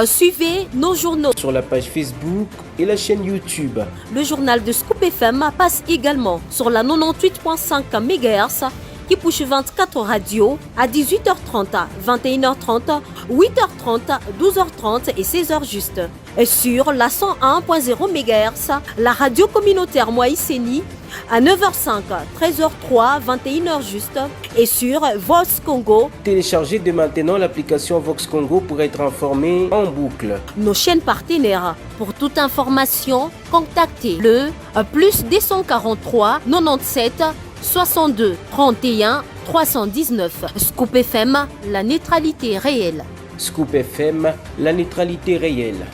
Suivez nos journaux sur la page Facebook et la chaîne YouTube. Le journal de Scoop FM passe également sur la 98.5 MHz qui push 24 radios à 18h30, 21h30, 8h30, 12h30 et 16h juste. Et sur la 101.0 MHz, la radio communautaire Moïseni à 9h05, 13h03, 21h juste et sur Vox Congo. Téléchargez dès maintenant l'application Vox Congo pour être informé en boucle. Nos chaînes partenaires. Pour toute information, contactez le plus 243 97 62 31 319. Scoop FM, la neutralité réelle. Scoop FM, la neutralité réelle.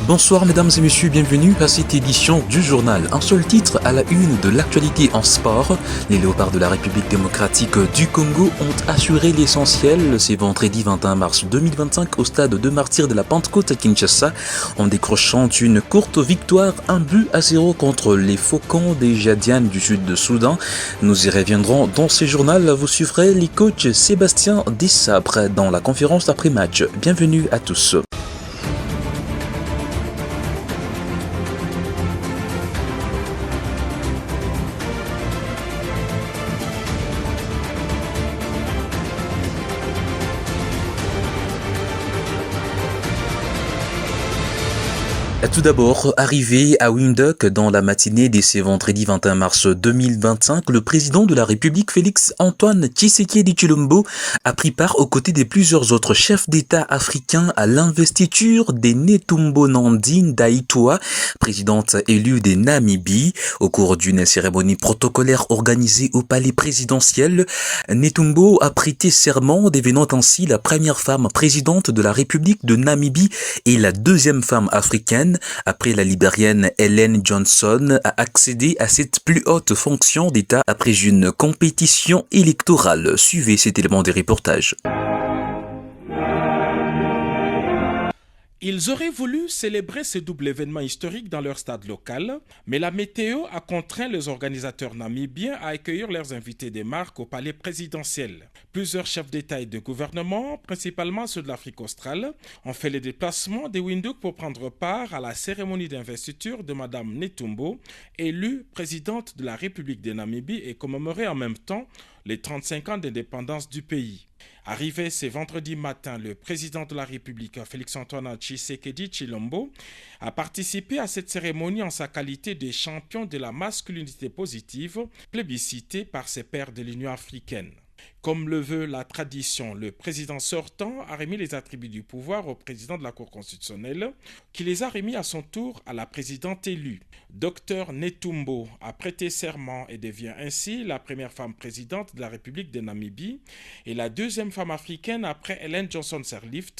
Bonsoir mesdames et messieurs, bienvenue à cette édition du journal. Un seul titre à la une de l'actualité en sport. Les Léopards de la République démocratique du Congo ont assuré l'essentiel ce vendredi 21 mars 2025 au stade de Martyrs de la Pentecôte à Kinshasa en décrochant une courte victoire 1-0 contre les Faucons des Jadianes du sud de Soudan. Nous y reviendrons dans ce journal. Vous suivrez les coachs Sébastien Desabre dans la conférence après-match. Bienvenue à tous. Tout d'abord, arrivé à Windhoek dans la matinée de ce vendredi 21 mars 2025, le président de la République Félix-Antoine Tshisekedi Tshilombo a pris part aux côtés de plusieurs autres chefs d'État africains à l'investiture de Netumbo Nandi Ndaitwah, présidente élue de Namibie. Au cours d'une cérémonie protocolaire organisée au palais présidentiel, Netumbo a prêté serment, devenant ainsi la première femme présidente de la République de Namibie et la deuxième femme africaine, après la libérienne Ellen Johnson, a accédé à cette plus haute fonction d'État après une compétition électorale. Suivez cet élément des reportages. Ils auraient voulu célébrer ce double événement historique dans leur stade local, mais la météo a contraint les organisateurs namibiens à accueillir leurs invités des marques au palais présidentiel. Plusieurs chefs d'État et de gouvernement, principalement ceux de l'Afrique australe, ont fait les déplacements de Windhoek pour prendre part à la cérémonie d'investiture de Mme Netumbo, élue présidente de la République de Namibie et commémorer en même temps les 35 ans d'indépendance du pays. Arrivé ce vendredi matin, le président de la République, Félix-Antoine Tshisekedi Tshilombo, a participé à cette cérémonie en sa qualité de champion de la masculinité positive, plébiscité par ses pairs de l'Union africaine. Comme le veut la tradition, le président sortant a remis les attributs du pouvoir au président de la Cour constitutionnelle, qui les a remis à son tour à la présidente élue. Dr Netumbo a prêté serment et devient ainsi la première femme présidente de la République de Namibie et la deuxième femme africaine après Ellen Johnson Sirleaf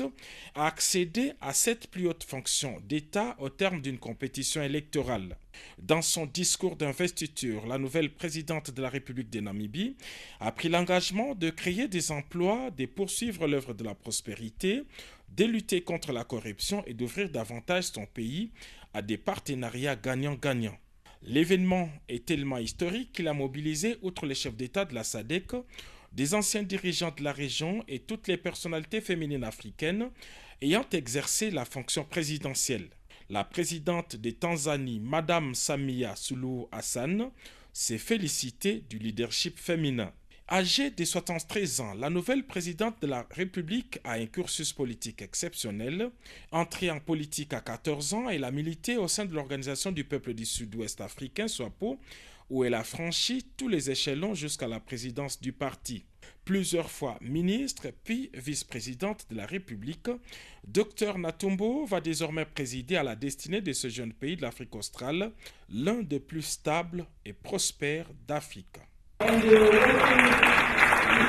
à accéder à cette plus haute fonction d'État au terme d'une compétition électorale. Dans son discours d'investiture, la nouvelle présidente de la République de Namibie a pris l'engagement de créer des emplois, de poursuivre l'œuvre de la prospérité, de lutter contre la corruption et d'ouvrir davantage son pays à des partenariats gagnant-gagnant. L'événement est tellement historique qu'il a mobilisé, outre les chefs d'État de la SADC, des anciens dirigeants de la région et toutes les personnalités féminines africaines ayant exercé la fonction présidentielle. La présidente de Tanzanie, Madame Samia Suluhu Hassan, s'est félicitée du leadership féminin. Âgée de 73 ans, la nouvelle présidente de la République a un cursus politique exceptionnel. Entrée en politique à 14 ans, elle a milité au sein de l'Organisation du peuple du Sud-Ouest africain, SWAPO, où elle a franchi tous les échelons jusqu'à la présidence du parti. Plusieurs fois ministre puis vice-présidente de la République, Dr Netumbo va désormais présider à la destinée de ce jeune pays de l'Afrique australe, l'un des plus stables et prospères d'Afrique.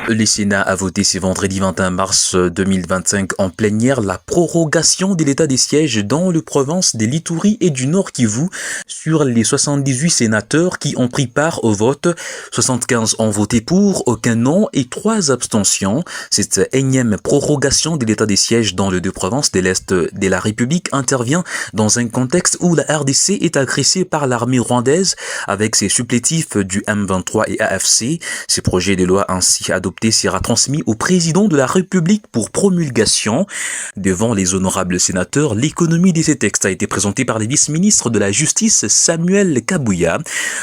Le Sénat a voté ce vendredi 21 mars 2025 en plénière la prorogation de l'état des sièges dans les provinces de l'Ituri et du Nord Kivu sur les 78 sénateurs qui ont pris part au vote. 75 ont voté pour, aucun non et 3 abstentions. Cette énième prorogation de l'état des sièges dans les 2 provinces de l'Est de la République intervient dans un contexte où la RDC est agressée par l'armée rwandaise avec ses supplétifs du M23 et AFC. Ces projets de loi ainsi adoptés sera transmis au président de la République pour promulgation. Devant les honorables sénateurs, l'économie de ces textes a été présentée par le vice-ministre de la Justice, Samuel Kabouya.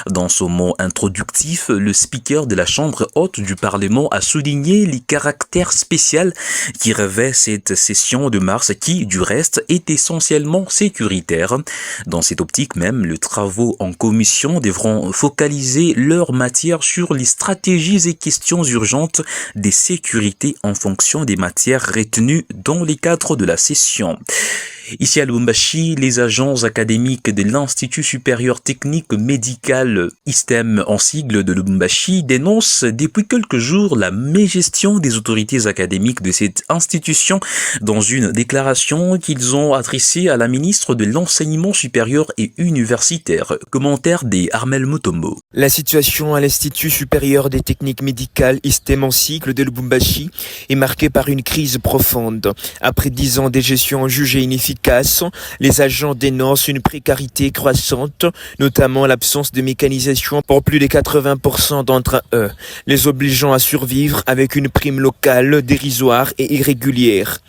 Dans son mot introductif, le speaker de la Chambre haute du Parlement a souligné les caractères spéciaux qui revêt cette session de mars qui, du reste, est essentiellement sécuritaire. Dans cette optique même, les travaux en commission devront focaliser leur matière sur les stratégies et questions urgentes des sécurités en fonction des matières retenues dans les cadres de la session. Ici à Lubumbashi, les agents académiques de l'Institut supérieur technique médical ISTEM en sigle de Lubumbashi dénoncent depuis quelques jours la mégestion des autorités académiques de cette institution dans une déclaration qu'ils ont adressée à la ministre de l'Enseignement supérieur et universitaire. Commentaire des Armel Mutombo. La situation à l'Institut supérieur des techniques médicales ISTEM en cycle de Lubumbashi est marquée par une crise profonde. Après 10 ans de gestion jugée inefficace, les agents dénoncent une précarité croissante, notamment l'absence de mécanisation pour plus de 80% d'entre eux, les obligeant à survivre avec une prime locale dérisoire et irrégulière.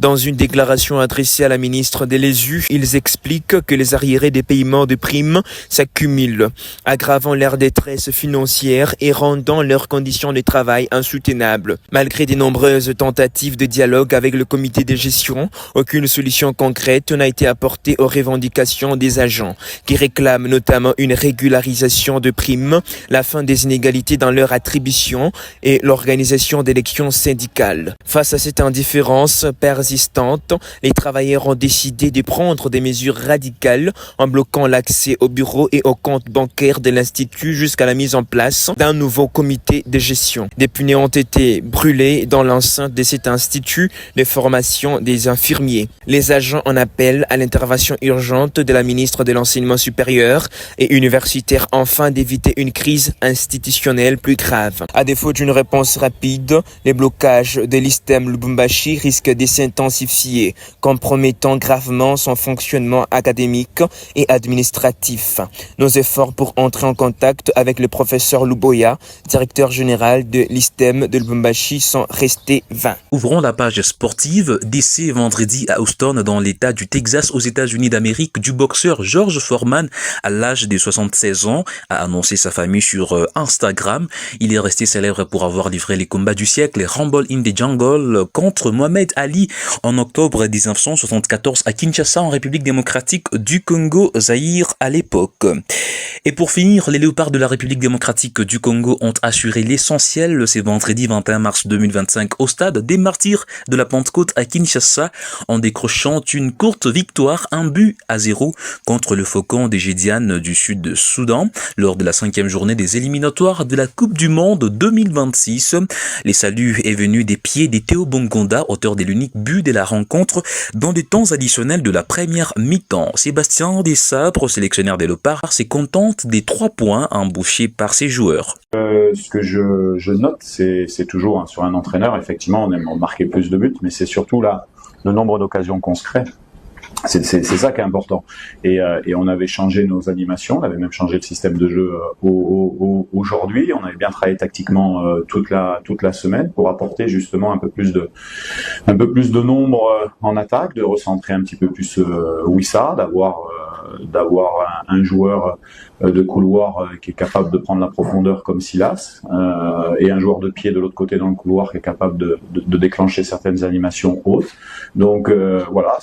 Dans une déclaration adressée à la ministre de l'ESU, ils expliquent que les arriérés des paiements de primes s'accumulent, aggravant leur détresse financière et rendant leurs conditions de travail insoutenables. Malgré de nombreuses tentatives de dialogue avec le comité de gestion, aucune solution concrète n'a été apportée aux revendications des agents, qui réclament notamment une régularisation de primes, la fin des inégalités dans leur attribution et l'organisation d'élections syndicales. Face à cette indifférence persistante, les travailleurs ont décidé de prendre des mesures radicales en bloquant l'accès aux bureaux et aux comptes bancaires de l'Institut jusqu'à la mise en place d'un nouveau comité de gestion. Des punais ont été brûlés dans l'enceinte de cet institut de formation des infirmiers. Les agents en appellent à l'intervention urgente de la ministre de l'Enseignement supérieur et universitaire afin d'éviter une crise institutionnelle plus grave. À défaut d'une réponse rapide, les blocages de l'ISTEM Lubumbashi risquent de s'intensifier, compromettant gravement son fonctionnement académique et administratif. Nos efforts pour entrer en contact avec le professeur Luboya, directeur général de l'ISTEM de Lubumbashi, sont restés vains. Ouvrons la page sportive. Décès vendredi à Houston, dans l'état du Texas, aux États-Unis d'Amérique, du boxeur George Foreman, à l'âge de 76 ans, a annoncé sa famille sur Instagram. Il est resté célèbre pour avoir livré les combats du siècle, Rumble in the Jungle, contre Mohamed Ali en octobre 1974 à Kinshasa, en République démocratique du Congo, Zaïre à l'époque. Et pour finir, les Léopards de la République démocratique du Congo ont assuré l'essentiel ce vendredi 21 mars 2025 au stade des Martyrs de la Pentecôte à Kinshasa en décrochant une courte victoire 1-0 contre le Faucon des Gédianes du Sud-Soudan lors de la 5e journée des éliminatoires de la Coupe du Monde 2026. Les saluts est venu des pieds de Théo Bongonda, auteur de l'unique but de la rencontre dans les temps additionnels de la première mi-temps. Sébastien Desabres, sélectionneur des Léopards, s'est contente des 3 points embauchés par ses joueurs. Ce que je note, c'est toujours sur un entraîneur, effectivement, on aime marquer plus de buts, mais c'est surtout là le nombre d'occasions qu'on se crée. C'est ça qui est important. Et on avait changé nos animations, on avait même changé le système de jeu aujourd'hui. On avait bien travaillé tactiquement toute la semaine pour apporter justement un peu plus de nombre en attaque, de recentrer un petit peu plus Wissa, d'avoir un joueur de couloir qui est capable de prendre la profondeur comme Silas, et un joueur de pied de l'autre côté dans le couloir qui est capable de déclencher certaines animations hautes. Donc voilà,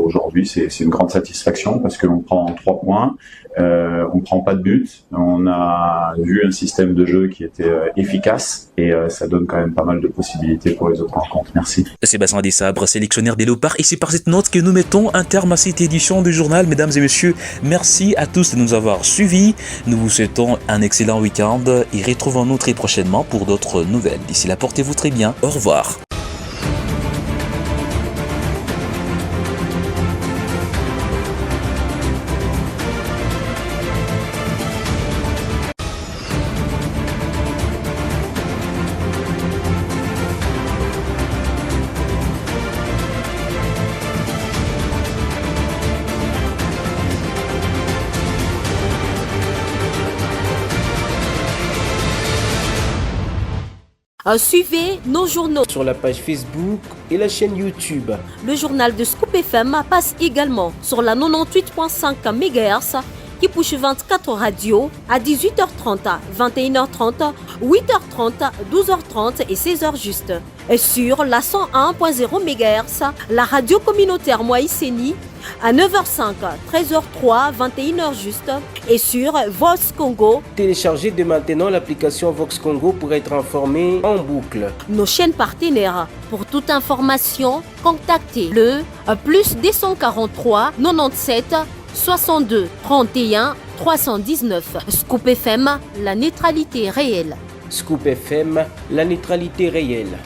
aujourd'hui, c'est une grande satisfaction parce que l'on prend 3 points, on prend pas de but, on a vu un système de jeu qui était efficace et ça donne quand même pas mal de possibilités pour les autres rencontres. Merci. Sébastien Desabre, sélectionneur des Léopards, et c'est par cette note que nous mettons un terme à cette édition du journal. Mesdames et messieurs, merci à tous de nous avoir suivis. Nous vous souhaitons un excellent week-end et retrouvons-nous très prochainement pour d'autres nouvelles. D'ici là, portez-vous très bien. Au revoir. Suivez nos journaux sur la page Facebook et la chaîne YouTube. Le journal de Scoop FM passe également sur la 98.5 MHz qui push 24 radios à 18h30, 21h30, 8h30, 12h30 et 16h juste. Et sur la 101.0 MHz, la radio communautaire Moïseni à 9h05, 13h03, 21h juste et sur Vox Congo. Téléchargez dès maintenant l'application Vox Congo pour être informé en boucle. Nos chaînes partenaires. Pour toute information, contactez le plus 243 97 62 31 319. Scoop FM, la neutralité réelle. Scoop FM, la neutralité réelle.